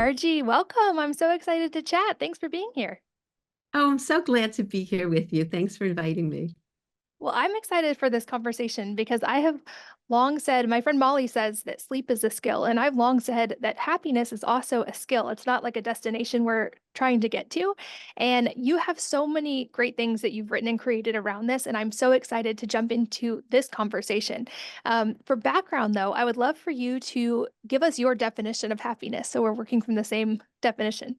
Margie, welcome. I'm so excited to chat. Thanks for being here. Oh, I'm so glad to be here with you. Thanks for inviting me. Well, I'm excited for this conversation because I have long said, my friend Molly says that sleep is a skill, and I've long said that happiness is also a skill. It's not like a destination we're trying to get to. And you have so many great things that you've written and created around this, and I'm so excited to jump into this conversation. For background, though, I would love for you to give us your definition of happiness so we're working from the same definition.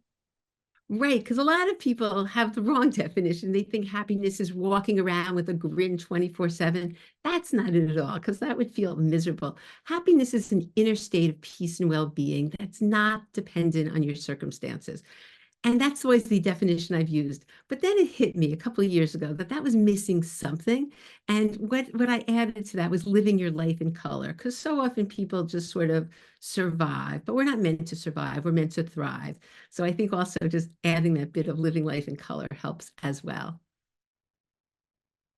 Right, because a lot of people have the wrong definition. They think happiness is walking around with a grin 24/7. That's not it at all, because that would feel miserable. Happiness is an inner state of peace and well-being that's not dependent on your circumstances. And that's always the definition I've used. But then it hit me a couple of years ago that that was missing something. And what I added to that was living your life in color, because so often people just sort of survive, but we're not meant to survive. We're meant to thrive. So I think also just adding that bit of living life in color helps as well.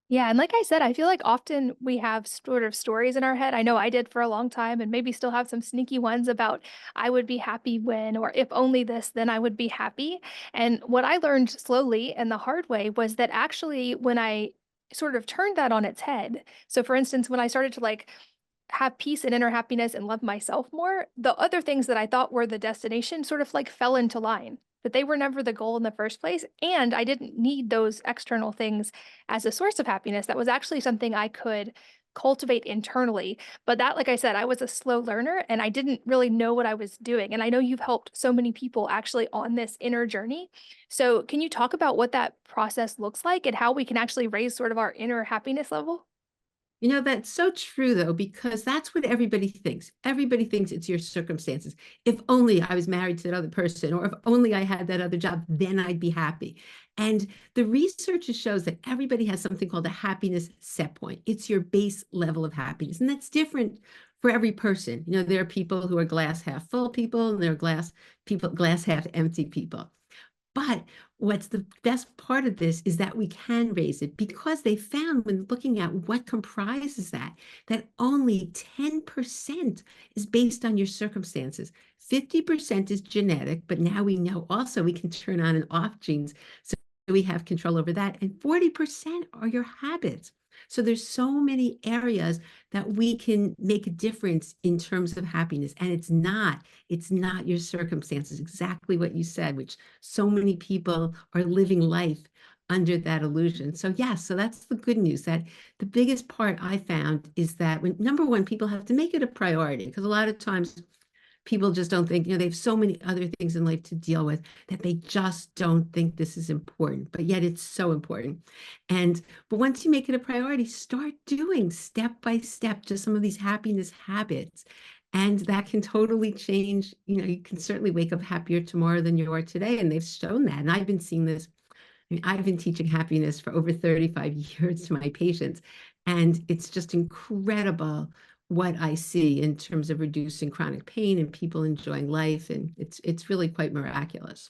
Yeah, and like I said, I feel like often we have sort of stories in our head. I know I did for a long time and maybe still have some sneaky ones about I would be happy when, or if only this, then I would be happy. And what I learned slowly and the hard way was that actually when I sort of turned that on its head. So for instance, when I started to have peace and inner happiness and love myself more, the other things that I thought were the destination sort of like fell into line, that they were never the goal in the first place. And I didn't need those external things as a source of happiness. That was actually something I could cultivate internally. But that, like I said, I was a slow learner and I didn't really know what I was doing. And I know you've helped so many people actually on this inner journey. So, can you talk about what that process looks like and how we can actually raise sort of our inner happiness level? You know, that's so true, though, because that's what everybody thinks. Everybody thinks it's your circumstances. If only I was married to that other person, or if only I had that other job, then I'd be happy. And the research shows that everybody has something called a happiness set point. It's your base level of happiness. And that's different for every person. You know, there are people who are glass half full people, and there are glass half empty people. But what's the best part of this is that we can raise it because they found when looking at what comprises that, that only 10% is based on your circumstances. 50% is genetic, but now we know also we can turn on and off genes. So we have control over that. And 40% are your habits. So there's so many areas that we can make a difference in terms of happiness. And it's not your circumstances, exactly what you said, which so many people are living life under that illusion. So yes, so that's the good news, that the biggest part I found is that when number one, people have to make it a priority, because a lot of times people just don't think, they have so many other things in life to deal with that they just don't think this is important, but yet it's so important. But once you make it a priority, start doing step by step just some of these happiness habits. And that can totally change. You can certainly wake up happier tomorrow than you are today. And they've shown that. And I've been seeing this. I mean, I've been teaching happiness for over 35 years to my patients. And it's just incredible what I see in terms of reducing chronic pain and people enjoying life. And it's really quite miraculous.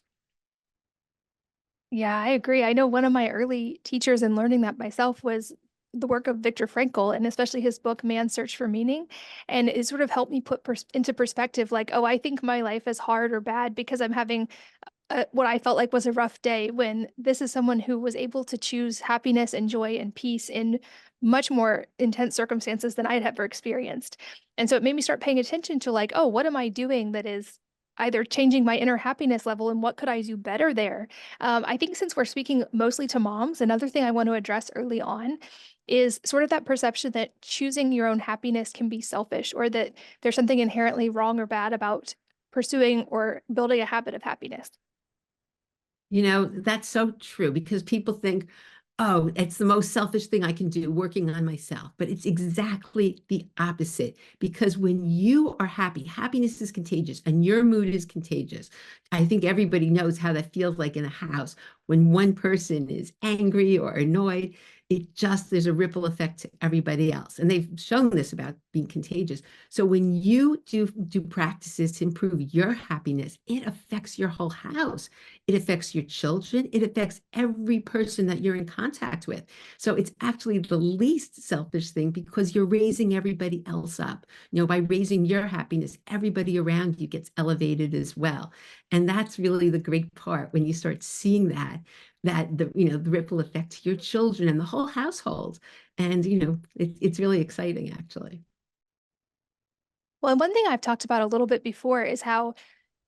Yeah, I agree. I know one of my early teachers in learning that myself was the work of Viktor Frankl, and especially his book Man's Search for Meaning. And it sort of helped me put into perspective, like, oh, I think my life is hard or bad because I'm having what I felt like was a rough day, when this is someone who was able to choose happiness and joy and peace in much more intense circumstances than I'd ever experienced. And so it made me start paying attention to, like, oh, what am I doing that is either changing my inner happiness level, and what could I do better there? I think since we're speaking mostly to moms, another thing I want to address early on is sort of that perception that choosing your own happiness can be selfish, or that there's something inherently wrong or bad about pursuing or building a habit of happiness. That's so true because people think, oh, it's the most selfish thing I can do, working on myself. But it's exactly the opposite. Because when you are happy, happiness is contagious and your mood is contagious. I think everybody knows how that feels like in a house when one person is angry or annoyed. there's a ripple effect to everybody else. And they've shown this about being contagious. So when you do practices to improve your happiness, it affects your whole house. It affects your children. It affects every person that you're in contact with. So it's actually the least selfish thing because you're raising everybody else up. By raising your happiness, everybody around you gets elevated as well. And that's really the great part when you start seeing that the ripple effect to your children and the whole household. And it's really exciting, actually. Well, and one thing I've talked about a little bit before is how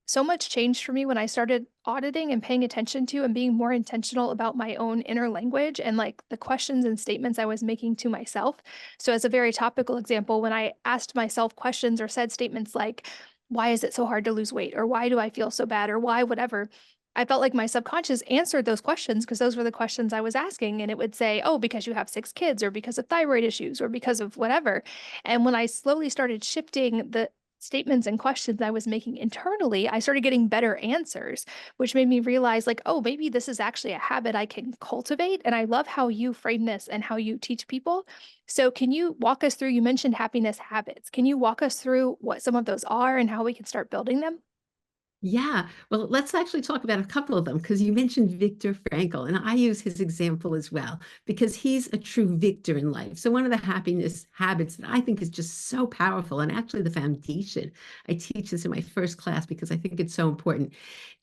so much changed for me when I started auditing and paying attention to and being more intentional about my own inner language and like the questions and statements I was making to myself. So, as a very topical example, when I asked myself questions or said statements like, why is it so hard to lose weight? Or why do I feel so bad? Or why, whatever. I felt like my subconscious answered those questions because those were the questions I was asking. And it would say, oh, because you have 6 kids, or because of thyroid issues, or because of whatever. And when I slowly started shifting the statements and questions I was making internally, I started getting better answers, which made me realize, like, oh, maybe this is actually a habit I can cultivate. And I love how you frame this and how you teach people. So, can you walk us through? You mentioned happiness habits. Can you walk us through what some of those are and how we can start building them? Yeah. Well, let's actually talk about a couple of them because you mentioned Viktor Frankl, and I use his example as well because he's a true victor in life. So, one of the happiness habits that I think is just so powerful and actually the foundation, I teach this in my first class because I think it's so important,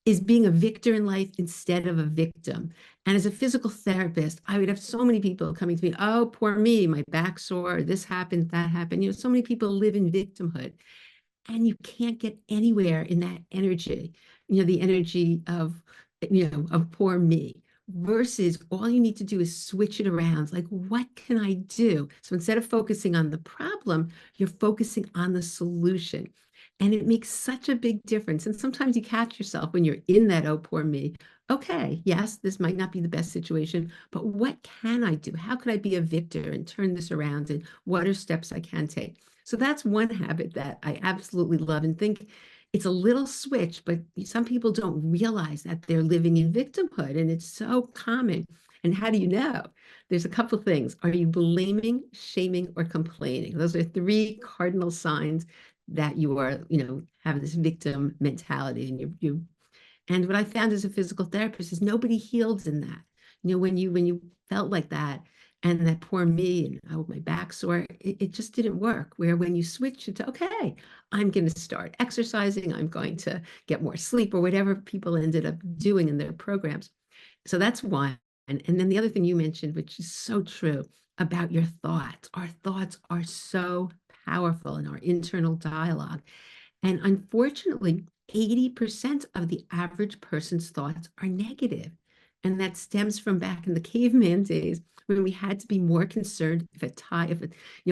is being a victor in life instead of a victim. And as a physical therapist, I would have so many people coming to me, oh, poor me, my back sore, this happened, that happened. So many people live in victimhood and you can't get anywhere in that energy, the energy of poor me, versus all you need to do is switch it around. Like, what can I do? So instead of focusing on the problem, you're focusing on the solution. And it makes such a big difference. And sometimes you catch yourself when you're in that, oh, poor me. Okay, yes, this might not be the best situation, but what can I do? How can I be a victor and turn this around? And what are steps I can take? So that's one habit that I absolutely love and think it's a little switch, but some people don't realize that they're living in victimhood and it's so common. And how do you know? There's a couple of things. Are you blaming, shaming, or complaining? Those are three cardinal signs that you are, have this victim mentality and you and what I found as a physical therapist is nobody heals in that. When you felt like that and that poor me and oh, my back sore, it just didn't work. Where when you switch it to, okay, I'm going to start exercising, I'm going to get more sleep or whatever people ended up doing in their programs. So that's one. And then the other thing you mentioned, which is so true about your thoughts. Our thoughts are so powerful in our internal dialogue. And unfortunately, 80% of the average person's thoughts are negative. And that stems from back in the caveman days when we had to be more concerned if a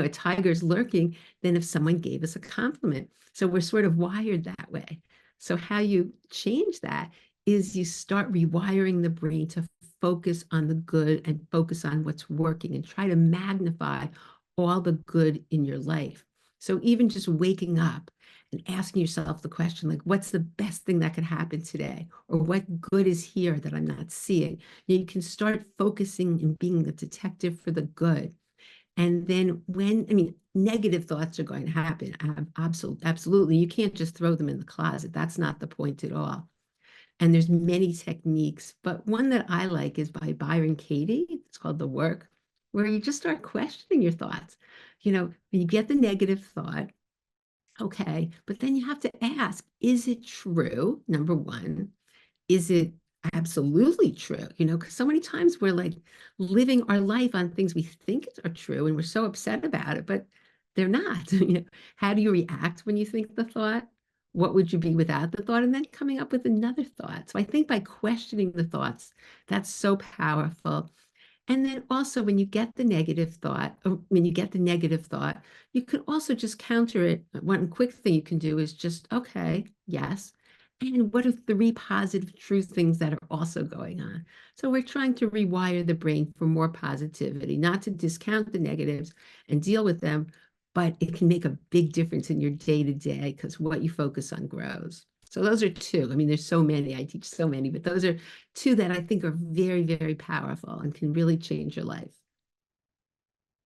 tiger's lurking than if someone gave us a compliment. So we're sort of wired that way. So how you change that is you start rewiring the brain to focus on the good and focus on what's working and try to magnify all the good in your life. So even just waking up and asking yourself the question, like, what's the best thing that could happen today? Or what good is here that I'm not seeing? You can start focusing and being a detective for the good. And then negative thoughts are going to happen. Absolutely. You can't just throw them in the closet. That's not the point at all. And there's many techniques, but one that I like is by Byron Katie. It's called The Work, where you just start questioning your thoughts. When you get the negative thought, okay, but then you have to ask, is it true? Number one, is it absolutely true? Because so many times we're like living our life on things we think are true and we're so upset about it, but they're not. How do you react when you think the thought? What would you be without the thought? And then coming up with another thought. So I think by questioning the thoughts, that's so powerful. And then also when you get the negative thought, you can also just counter it. One quick thing you can do is just, okay, yes. And what are three positive, true things that are also going on? So we're trying to rewire the brain for more positivity, not to discount the negatives and deal with them, but it can make a big difference in your day to day because what you focus on grows. So those are two. There's so many. I teach so many, but those are two that I think are very, very powerful and can really change your life.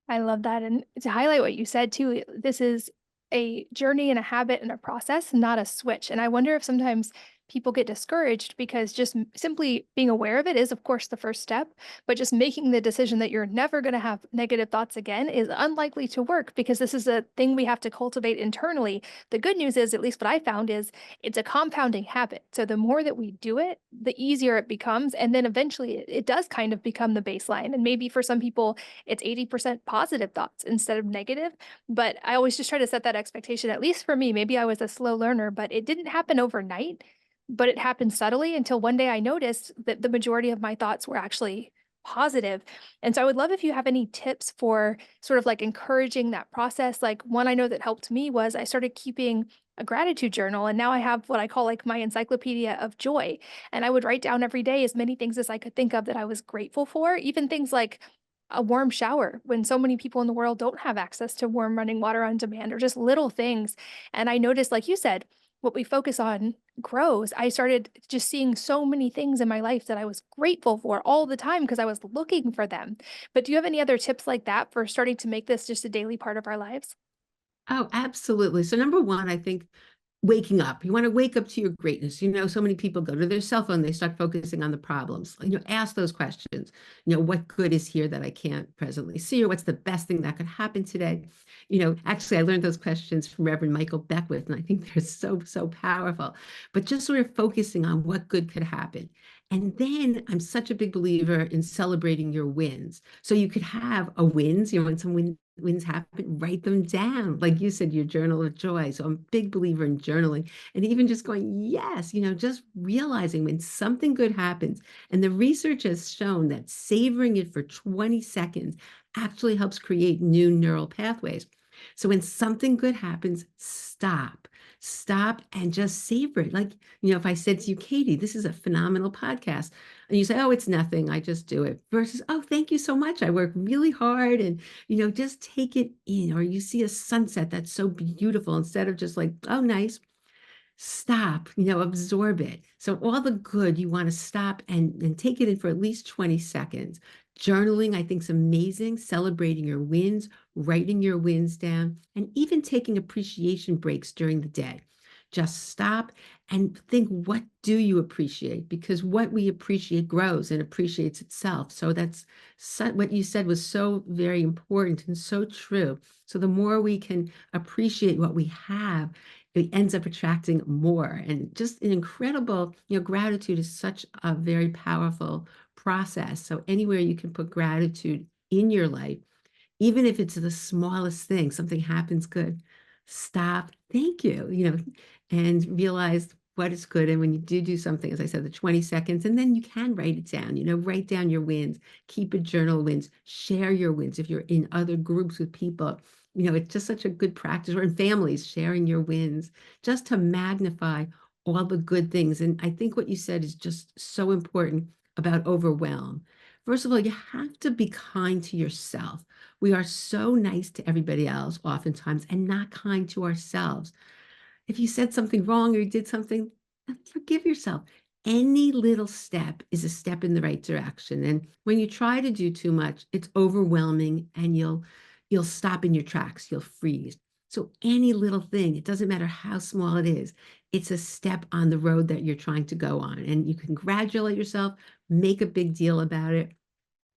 I love that. And to highlight what you said too, this is a journey and a habit and a process, not a switch. And I wonder if sometimes people get discouraged because just simply being aware of it is, of course, the first step. But just making the decision that you're never going to have negative thoughts again is unlikely to work because this is a thing we have to cultivate internally. The good news is, at least what I found, is it's a compounding habit. So the more that we do it, the easier it becomes. And then eventually it does kind of become the baseline. And maybe for some people, it's 80% positive thoughts instead of negative. But I always just try to set that expectation, at least for me. Maybe I was a slow learner, but it didn't happen overnight, but it happened subtly until one day I noticed that the majority of my thoughts were actually positive. And so I would love if you have any tips for sort of like encouraging that process. Like one I know that helped me was I started keeping a gratitude journal, and now I have what I call like my encyclopedia of joy. And I would write down every day as many things as I could think of that I was grateful for, even things like a warm shower when so many people in the world don't have access to warm running water on demand, or just little things. And I noticed, like you said, what we focus on grows. I started just seeing so many things in my life that I was grateful for all the time because I was looking for them. But do you have any other tips like that for starting to make this just a daily part of our lives? Oh, absolutely. So number one, I think waking up. You want to wake up to your greatness. So many people go to their cell phone, they start focusing on the problems. Ask those questions. What good is here that I can't presently see, or what's the best thing that could happen today? Actually, I learned those questions from Reverend Michael Beckwith, and I think they're so, so powerful. But just sort of focusing on what good could happen. And then I'm such a big believer in celebrating your wins. So you could have a wins, when some wins happen, write them down. Like you said, your journal of joy. So I'm a big believer in journaling, and even just going, yes, just realizing when something good happens. And the research has shown that savoring it for 20 seconds actually helps create new neural pathways. So when something good happens, stop and just savor it. Like, if I said to you, Katie, this is a phenomenal podcast, and you say, oh, it's nothing, I just do it, versus, oh, thank you so much, I work really hard, and just take it in. Or you see a sunset that's so beautiful, instead of just like, oh, nice, stop, absorb it. So all the good, you want to stop and take it in for at least 20 seconds. Journaling, I think, is amazing. Celebrating your wins, writing your wins down, and even taking appreciation breaks during the day. Just stop and think, what do you appreciate? Because what we appreciate grows and appreciates itself. So what you said was so very important and so true. So the more we can appreciate what we have, it ends up attracting more. And just an incredible, gratitude is such a very powerful process. So anywhere you can put gratitude in your life, even if it's the smallest thing, something happens good, stop, thank you, and realize what is good. And when you do something, as I said, the 20 seconds, and then you can write it down, write down your wins, keep a journal of wins, share your wins. If you're in other groups with people, it's just such a good practice, or in families, sharing your wins, just to magnify all the good things. And I think what you said is just so important about overwhelm. First of all, you have to be kind to yourself. We are so nice to everybody else oftentimes and not kind to ourselves. If you said something wrong or you did something, forgive yourself. Any little step is a step in the right direction. And when you try to do too much, it's overwhelming, and you'll stop in your tracks, you'll freeze. So any little thing, it doesn't matter how small it is, it's a step on the road that you're trying to go on. And you congratulate yourself, make a big deal about it,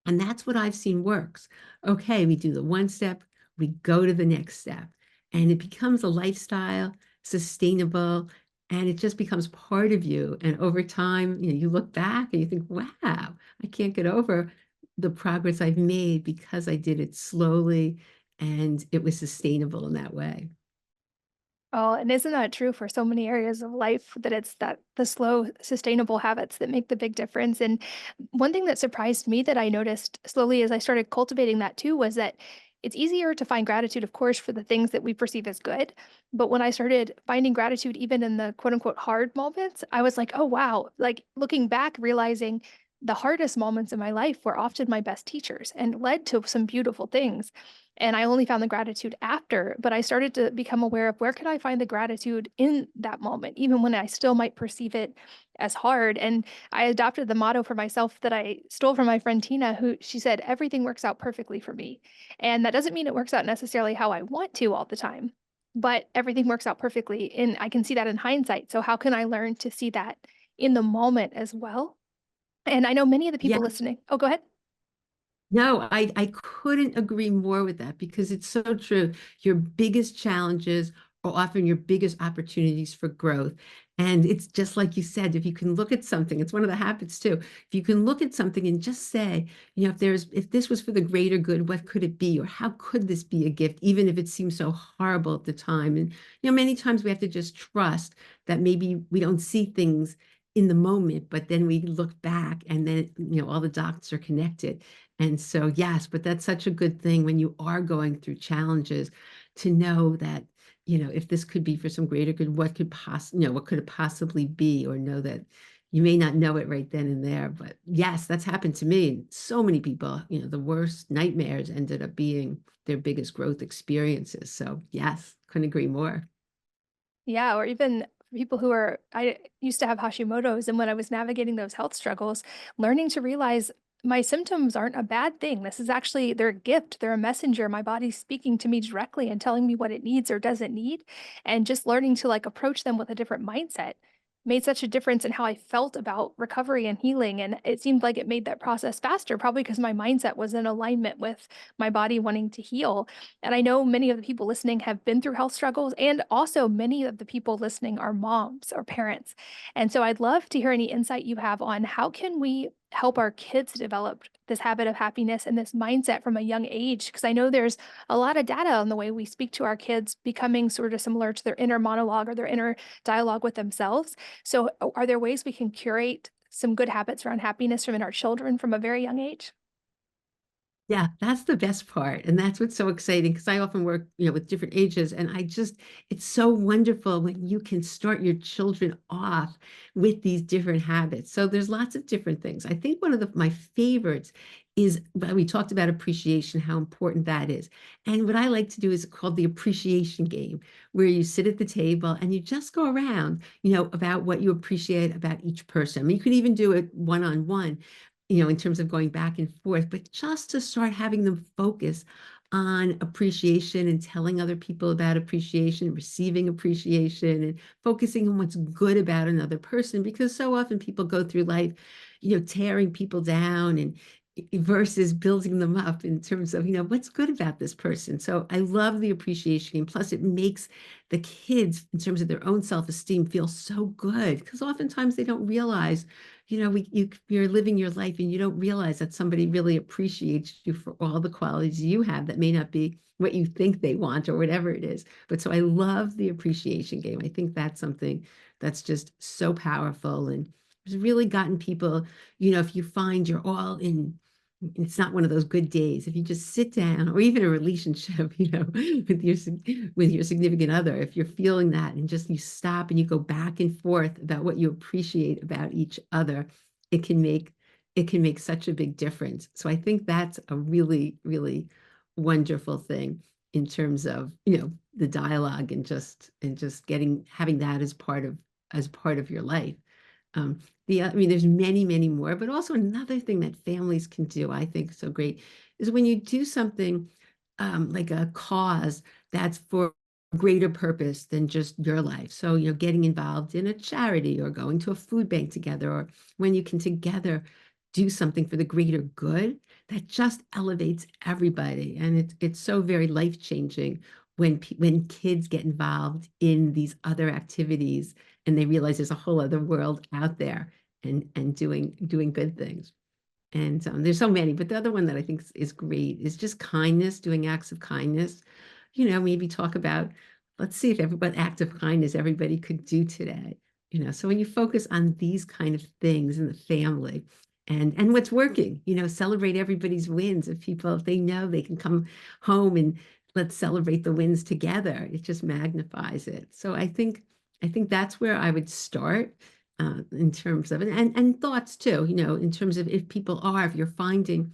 and that's what I've seen works. Okay, we do the one step, we go to the next step, and it becomes a lifestyle, sustainable, and it just becomes part of you. And over time, you look back and you think, wow, I can't get over the progress I've made because I did it slowly and it was sustainable in that way. Oh, and isn't that true for so many areas of life, that it's that the slow, sustainable habits that make the big difference? And one thing that surprised me that I noticed slowly as I started cultivating that too was that it's easier to find gratitude, of course, for the things that we perceive as good. But when I started finding gratitude even in the quote unquote hard moments, I was like, oh wow, like looking back, realizing the hardest moments in my life were often my best teachers and led to some beautiful things. And I only found the gratitude after, but I started to become aware of where could I find the gratitude in that moment, even when I still might perceive it as hard. And I adopted the motto for myself that I stole from my friend Tina, who she said, everything works out perfectly for me. And that doesn't mean it works out necessarily how I want to all the time, but everything works out perfectly. And I can see that in hindsight. So, how can I learn to see that in the moment as well? And I know many of the Yeah. people listening. Oh, go ahead. No, I couldn't agree more with that because it's so true. Your biggest challenges are often your biggest opportunities for growth. And it's just like you said, if you can look at something, it's one of the habits too. If you can look at something and just say, if this was for the greater good, what could it be? Or how could this be a gift, even if it seems so horrible at the time? And, many times we have to just trust that maybe we don't see things in the moment, but then we look back and then, all the dots are connected. And so, yes, but that's such a good thing when you are going through challenges to know that, if this could be for some greater good, what could it possibly be? Or know that you may not know it right then and there. But yes, that's happened to me. And so many people, the worst nightmares ended up being their biggest growth experiences. So, yes, couldn't agree more. Yeah, or even people who are I used to have Hashimoto's, and when I was navigating those health struggles, learning to realize my symptoms aren't a bad thing. This is actually they're a gift. They're a messenger. My body's speaking to me directly and telling me what it needs or doesn't need. And just learning to like approach them with a different mindset made such a difference in how I felt about recovery and healing. And it seemed like it made that process faster, probably because my mindset was in alignment with my body wanting to heal. And I know many of the people listening have been through health struggles, and also many of the people listening are moms or parents. And so I'd love to hear any insight you have on how can we help our kids develop this habit of happiness and this mindset from a young age, because I know there's a lot of data on the way we speak to our kids becoming sort of similar to their inner monologue or their inner dialogue with themselves. So are there ways we can curate some good habits around happiness from in our children from a very young age? Yeah, that's the best part. And that's what's so exciting because I often work, with different ages. And it's so wonderful when you can start your children off with these different habits. So there's lots of different things. I think one of my favorites is, well, we talked about appreciation, how important that is. And what I like to do is called the appreciation game, where you sit at the table and you just go around, about what you appreciate about each person. I mean, you could even do it one-on-one, in terms of going back and forth, but just to start having them focus on appreciation and telling other people about appreciation, receiving appreciation, and focusing on what's good about another person. Because so often people go through life, tearing people down and versus building them up in terms of, what's good about this person. So I love the appreciation game. Plus, it makes the kids, in terms of their own self-esteem, feel so good because oftentimes they don't realize you're living your life and you don't realize that somebody really appreciates you for all the qualities you have that may not be what you think they want or whatever it is. But so I love the appreciation game. I think that's something that's just so powerful and has really gotten people, if you find you're all in, it's not one of those good days. If you just sit down, or even a relationship, with your significant other, if you're feeling that and just you stop and you go back and forth about what you appreciate about each other, it can make such a big difference. So I think that's a really, really wonderful thing in terms of, the dialogue and just having that as part of your life. Um, I mean, there's many, many more, but also another thing that families can do, I think so great, is when you do something like a cause that's for a greater purpose than just your life. So, getting involved in a charity or going to a food bank together, or when you can together do something for the greater good, that just elevates everybody. And it's so very life-changing when kids get involved in these other activities and they realize there's a whole other world out there and doing good things. And there's so many, but the other one that I think is great is just kindness, doing acts of kindness. Maybe talk about, let's see if what act of kindness everybody could do today. So when you focus on these kind of things in the family and what's working, celebrate everybody's wins. If they know they can come home and let's celebrate the wins together, it just magnifies it. So I think that's where I would start. in terms of and thoughts too, in terms of if people are, if you're finding,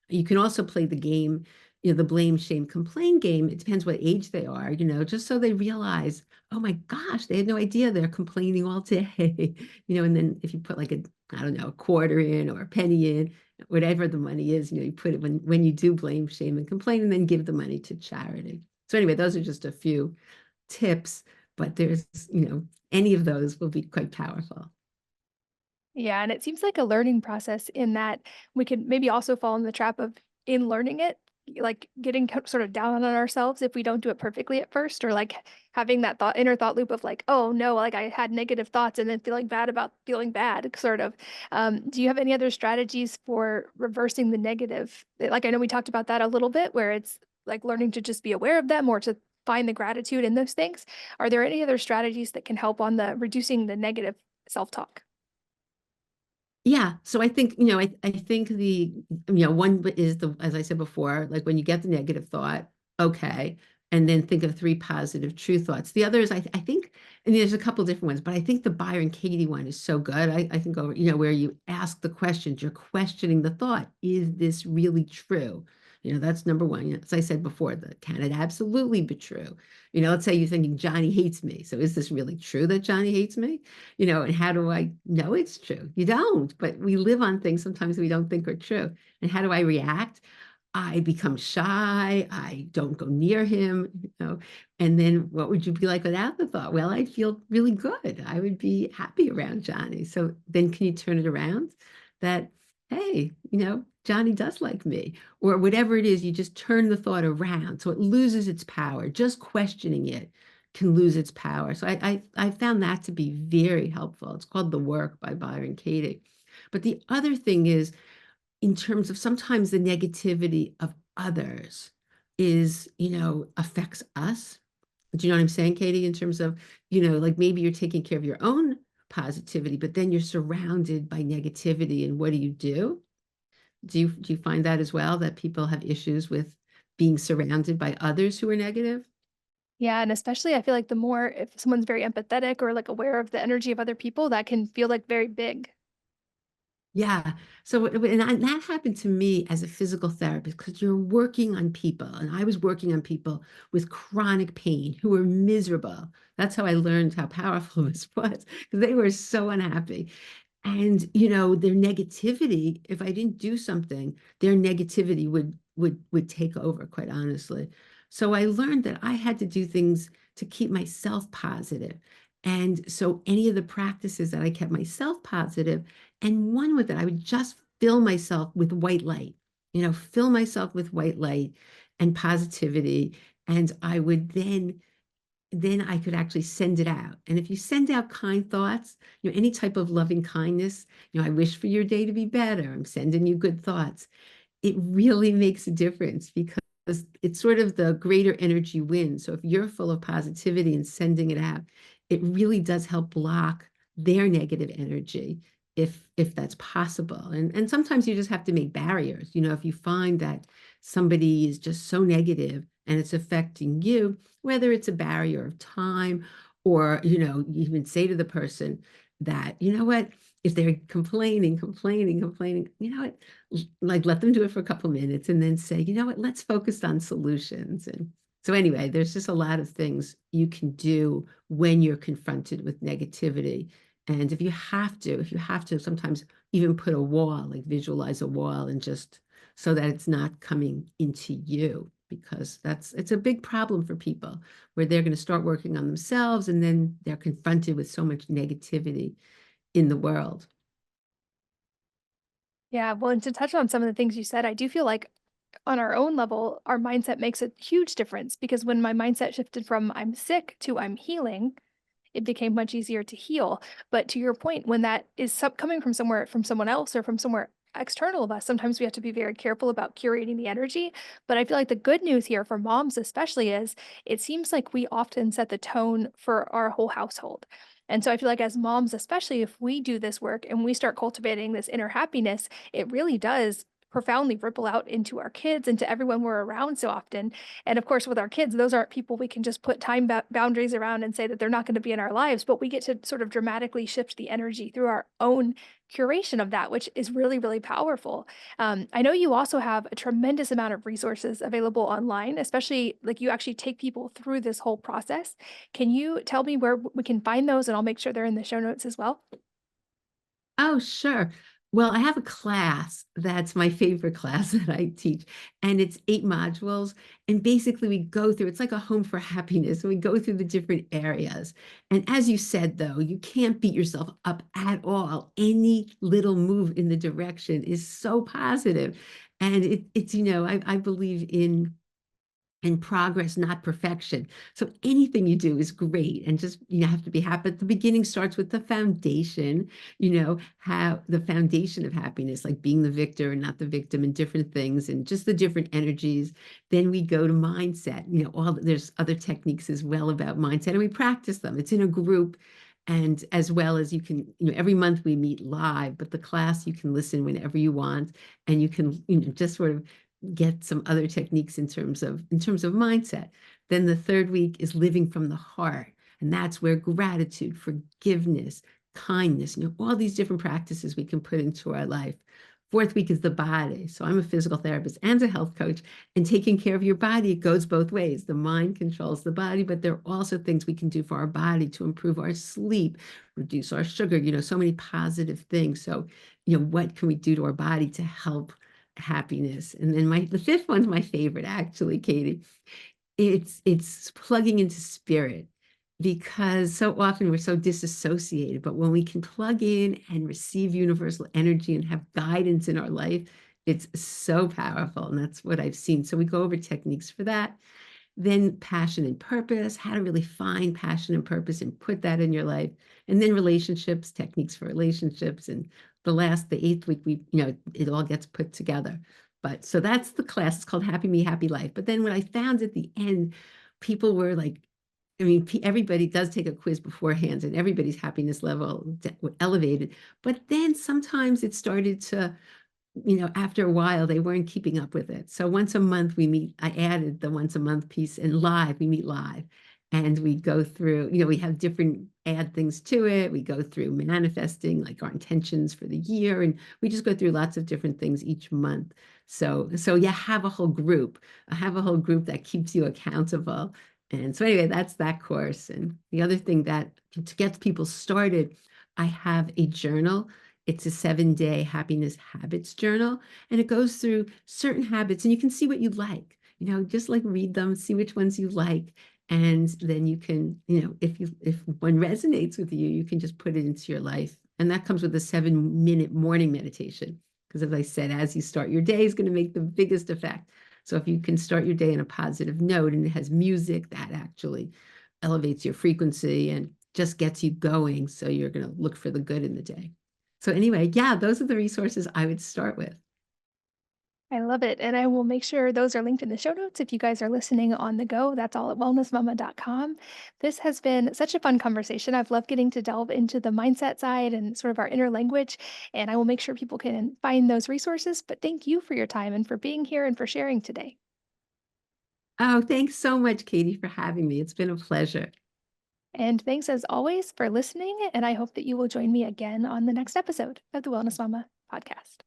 you can also play the game, the blame, shame, complain game. It depends what age they are, just so they realize, oh my gosh, they had no idea they're complaining all day, and then if you put like I don't know, a quarter in or a penny in, whatever the money is, you put it when you do blame, shame, and complain, and then give the money to charity. So anyway, those are just a few tips, but there's, any of those will be quite powerful. Yeah, and it seems like a learning process in that we could maybe also fall in the trap of in learning it, like getting sort of down on ourselves if we don't do it perfectly at first, or like having that inner thought loop of like, oh no, like I had negative thoughts and then feeling bad about feeling bad, sort of. Do you have any other strategies for reversing the negative? Like I know we talked about that a little bit, where it's like learning to just be aware of them or to find the gratitude in those things. Are there any other strategies that can help on the reducing the negative self-talk? Yeah. So I think, I think one is as I said before, like when you get the negative thought, okay, and then think of three positive true thoughts. The other is, I think, and there's a couple different ones, but I think the Byron Katie one is so good. I think over, where you ask the questions, you're questioning the thought. Is this really true? That's number one. As I said before, can it absolutely be true? Let's say you're thinking Johnny hates me. So is this really true that Johnny hates me? And how do I know it's true? You don't, but we live on things sometimes we don't think are true. And how do I react? I become shy. I don't go near him, And then what would you be like without the thought? Well, I'd feel really good. I would be happy around Johnny. So then can you turn it around that, hey, Johnny does like me, or whatever it is, you just turn the thought around so it loses its power. Just questioning it can lose its power. So I found that to be very helpful. It's called The Work by Byron Katie. But the other thing is, in terms of sometimes the negativity of others is, affects us. Do you know what I'm saying, Katie? In terms of, like maybe you're taking care of your own positivity, but then you're surrounded by negativity. And what do you do? Do you find that as well, that people have issues with being surrounded by others who are negative? Yeah, and especially I feel like the more if someone's very empathetic or like aware of the energy of other people, that can feel like very big. Yeah. So, that happened to me as a physical therapist because you're working on people, and I was working on people with chronic pain who were miserable. That's how I learned how powerful this was because they were so unhappy. And, their negativity, if I didn't do something, their negativity would take over, quite honestly. So I learned that I had to do things to keep myself positive. And so any of the practices that I kept myself positive, and one with it, I would just fill myself with white light, fill myself with white light and positivity. And I would then I could actually send it out. And if you send out kind thoughts, any type of loving kindness, I wish for your day to be better. I'm sending you good thoughts. It really makes a difference because it's sort of the greater energy wins. So if you're full of positivity and sending it out, it really does help block their negative energy if that's possible. And sometimes you just have to make barriers. If you find that somebody is just so negative and it's affecting you, whether it's a barrier of time or, you even say to the person that, what, if they're complaining, what, like let them do it for a couple minutes and then say, what, let's focus on solutions. And so anyway, there's just a lot of things you can do when you're confronted with negativity. And if you have to sometimes even put a wall, like visualize a wall and just so that it's not coming into you, because it's a big problem for people where they're going to start working on themselves and then they're confronted with so much negativity in the world. Yeah, well, and to touch on some of the things you said, I do feel like on our own level, our mindset makes a huge difference because when my mindset shifted from I'm sick to I'm healing, it became much easier to heal. But to your point, when that is coming from somewhere, from someone else or from somewhere external of us, sometimes we have to be very careful about curating the energy. But I feel like the good news here for moms, especially, is it seems like we often set the tone for our whole household. And so I feel like as moms, especially if we do this work and we start cultivating this inner happiness, it really does profoundly ripple out into our kids and to everyone we're around so often. And of course, with our kids, those aren't people we can just put time boundaries around and say that they're not going to be in our lives, but we get to sort of dramatically shift the energy through our own curation of that, which is really, really powerful. I know you also have a tremendous amount of resources available online, especially like you actually take people through this whole process. Can you tell me where we can find those? And I'll make sure they're in the show notes as well. Oh, sure. Well, I have a class that's my favorite class that I teach, and it's 8 modules. And basically, we go through it's like a home for happiness, and we go through the different areas. And as you said, though, you can't beat yourself up at all. Any little move in the direction is so positive. And it's, I believe in progress, not perfection. So anything you do is great, and just you have to be happy. But the beginning starts with the foundation, how the foundation of happiness, like being the victor and not the victim in different things and just the different energies. Then we go to mindset. There's other techniques as well about mindset, and we practice them. It's in a group. And as well as you can, every month we meet live, but the class you can listen whenever you want, and you can, just sort of get some other techniques in terms of mindset. Then the third week is living from the heart, and that's where gratitude, forgiveness, kindness, all these different practices we can put into our life. Fourth week is the body. So I'm a physical therapist and a health coach, and taking care of your body, it goes both ways. The mind controls the body, but there are also things we can do for our body to improve our sleep, reduce our sugar, so many positive things. So, what can we do to our body to help happiness? And then the fifth one's my favorite, actually, Katie. It's plugging into spirit, because so often we're so disassociated, but when we can plug in and receive universal energy and have guidance in our life, it's so powerful. And that's what I've seen. So we go over techniques for that. Then passion and purpose, how to really find passion and purpose and put that in your life. And then relationships, techniques for relationships. And the eighth week, it all gets put together. But so that's the class. It's called Happy Me, Happy Life. But then what I found at the end, people were like, I mean, everybody does take a quiz beforehand, and everybody's happiness level elevated. But then sometimes it started to, after a while, they weren't keeping up with it. So once a month we meet. I added the once a month piece, and we meet live, and we go through, we have different add things to it. We go through manifesting like our intentions for the year, and we just go through lots of different things each month. So yeah, have a whole group. I have a whole group that keeps you accountable. And so anyway, that's that course. And the other thing that to get people started, I have a journal. It's a 7-day happiness habits journal, and it goes through certain habits, and you can see what you like, just like read them, see which ones you like. And then you can, if one resonates with you, you can just put it into your life. And that comes with a 7-minute morning meditation. Because as I said, as you start your day is going to make the biggest effect. So if you can start your day on a positive note, and it has music that actually elevates your frequency and just gets you going, so you're going to look for the good in the day. So anyway, yeah, those are the resources I would start with. I love it. And I will make sure those are linked in the show notes if you guys are listening on the go. That's all at wellnessmama.com. This has been such a fun conversation. I've loved getting to delve into the mindset side and sort of our inner language. And I will make sure people can find those resources. But thank you for your time and for being here and for sharing today. Oh, thanks so much, Katie, for having me. It's been a pleasure. And thanks as always for listening. And I hope that you will join me again on the next episode of the Wellness Mama podcast.